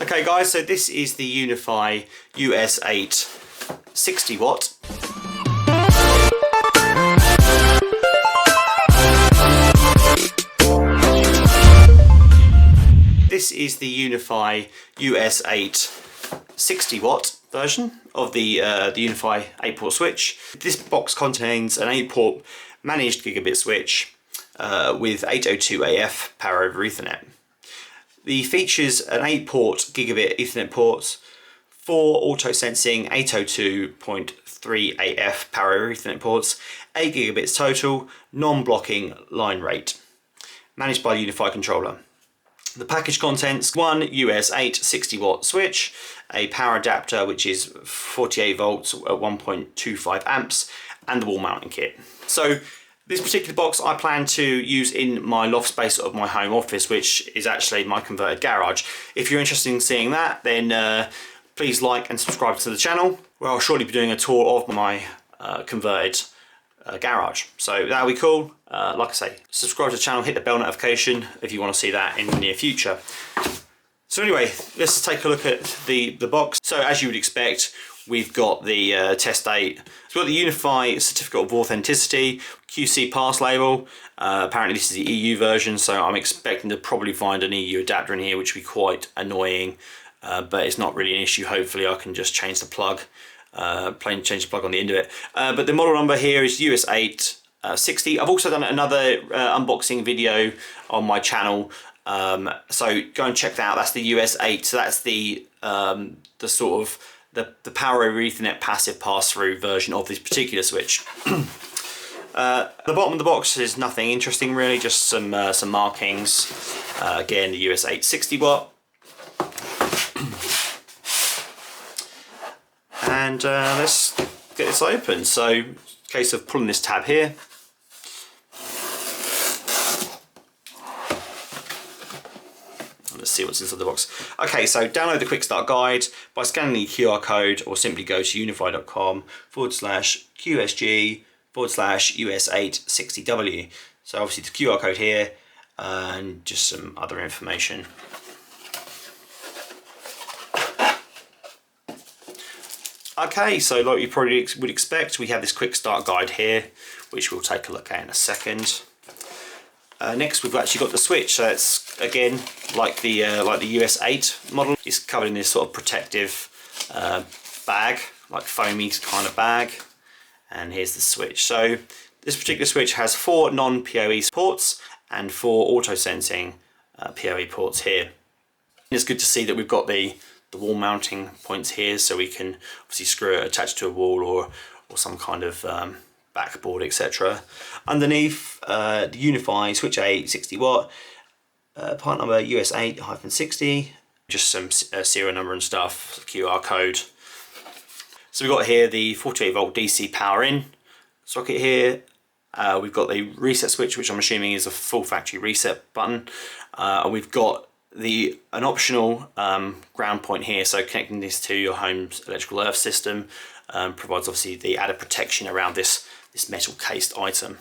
Okay guys, so this is the Unifi US-8-60W. This is the Unifi US-8-60W version of the Unifi 8-port switch. This box contains an 8-port managed gigabit switch with 802 AF power over Ethernet. The features an 8-port gigabit Ethernet port, 4 auto-sensing 802.3 AF power over Ethernet ports, 8 gigabits total, non-blocking line rate, managed by the Unifi controller. The package contents one US-8-60W switch, a power adapter which is 48 volts at 1.25 amps, and the wall mounting kit. So this particular box I plan to use in my loft space of my home office, which is actually my converted garage. If you're interested in seeing that, then please like and subscribe to the channel, where I'll shortly be doing a tour of my converted garage. So that'll be cool. Like I say, subscribe to the channel, hit the bell notification if you want to see that in the near future. So anyway, let's take a look at the box. So as you would expect, we've got the test date. So we've got the Unifi Certificate of Authenticity, QC pass label. Apparently this is the EU version, so I'm expecting to probably find an EU adapter in here, which would be quite annoying, but it's not really an issue. Hopefully I can just change the plug, change the plug on the end of it. But the model number here is US-8-60. I've also done another unboxing video on my channel, so go and check that out. That's the US-8, so that's the sort of the power over Ethernet passive pass-through version of this particular switch. The bottom of the box is nothing interesting really, just some markings. Again, the US-8-60W. And let's get this open. So, case of pulling this tab here. Let's see what's inside the box. Okay, so download the quick start guide by scanning the QR code, or simply go to unifi.com/QSG/US860W. So obviously the QR code here and just some other information. Okay, so like you probably would expect, we have this quick start guide here, which we'll take a look at in a second. Next, we've actually got the switch. So it's again like the US-8 model. It's covered in this sort of protective bag, like foamy kind of bag. And here's the switch. So this particular switch has 4 non-PoE ports and 4 auto-sensing PoE ports here. It's good to see that we've got the wall mounting points here, so we can obviously screw it attached to a wall or some kind of backboard, etc. Underneath, the Unifi Switch 8-60W, part number US-8-60, just some serial number and stuff, QR code. So we've got here the 48 volt DC power in socket here. We've got the reset switch, which I'm assuming is a full factory reset button. And we've got an optional ground point here, so connecting this to your home's electrical earth system provides obviously the added protection around this metal cased item.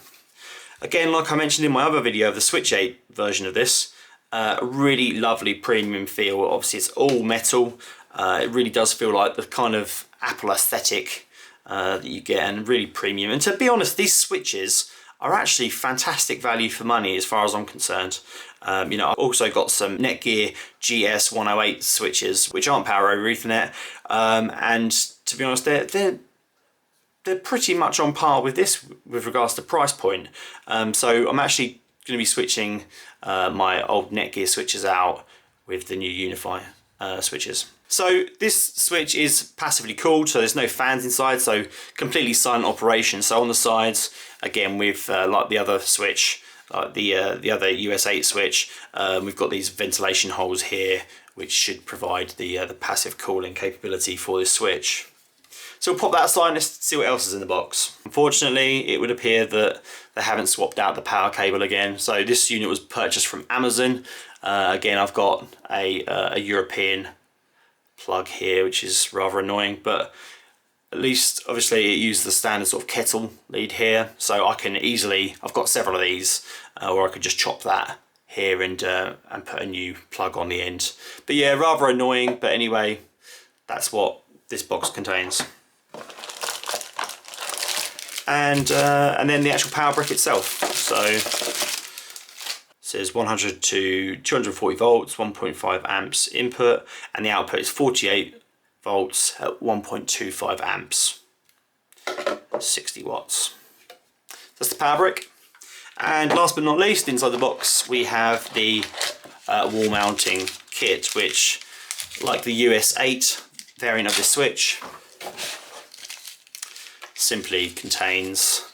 Again, like I mentioned in my other video, the Switch 8 version of this, a really lovely premium feel. Obviously it's all metal. It really does feel like the kind of Apple aesthetic that you get, and really premium. And to be honest, these switches are actually fantastic value for money as far as I'm concerned. You know, I've also got some Netgear GS108 switches, which aren't power over Ethernet, and to be honest, they're pretty much on par with this with regards to price point. So I'm actually going to be switching my old Netgear switches out with the new Unifi switches. So this switch is passively cooled, so there's no fans inside, so completely silent operation. So on the sides, again, with like the other switch, like the other US-8 switch, we've got these ventilation holes here, which should provide the passive cooling capability for this switch. So we'll pop that aside and let's see what else is in the box. Unfortunately, it would appear that they haven't swapped out the power cable again. So this unit was purchased from Amazon. Again, I've got a European plug here, which is rather annoying, but at least obviously it uses the standard sort of kettle lead here, so I can easily, I've got several of these, or I could just chop that here and put a new plug on the end. But yeah, rather annoying, but anyway, that's what this box contains. And then the actual power brick itself. So it says 100 to 240 volts, 1.5 amps input, and the output is 48 volts at 1.25 amps, 60 watts. That's the power brick. And last but not least, inside the box we have the wall mounting kit, which, like the US-8 variant of this switch, simply contains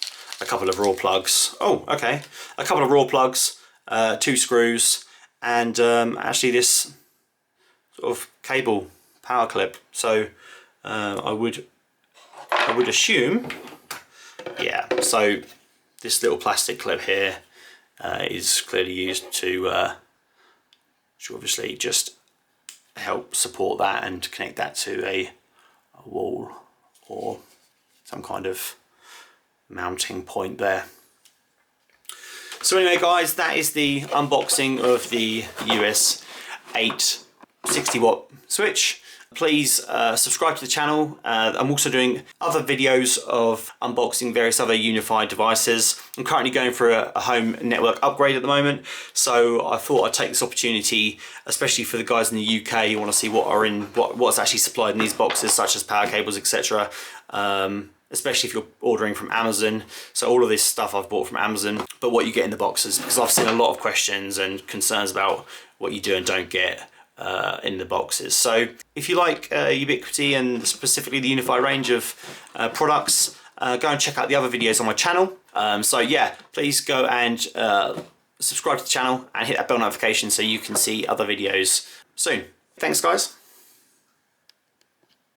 a couple of raw plugs. Oh, okay, a couple of raw plugs, 2 screws, and actually this sort of cable power clip. So I would assume, yeah. So this little plastic clip here is clearly used to obviously just help support that and connect that to a wall or some kind of mounting point there. So anyway guys, that is the unboxing of the US-8 60-watt switch. Please subscribe to the channel. I'm also doing other videos of unboxing various other Unifi devices. I'm currently going for a home network upgrade at the moment, so I thought I'd take this opportunity, especially for the guys in the UK who want to see what's actually supplied in these boxes, such as power cables, etc. Especially if you're ordering from Amazon. So all of this stuff I've bought from Amazon, but what you get in the boxes, because I've seen a lot of questions and concerns about what you do and don't get in the boxes. So if you like Ubiquiti and specifically the Unifi range of products, go and check out the other videos on my channel. So yeah, please go and subscribe to the channel and hit that bell notification so you can see other videos soon. Thanks guys.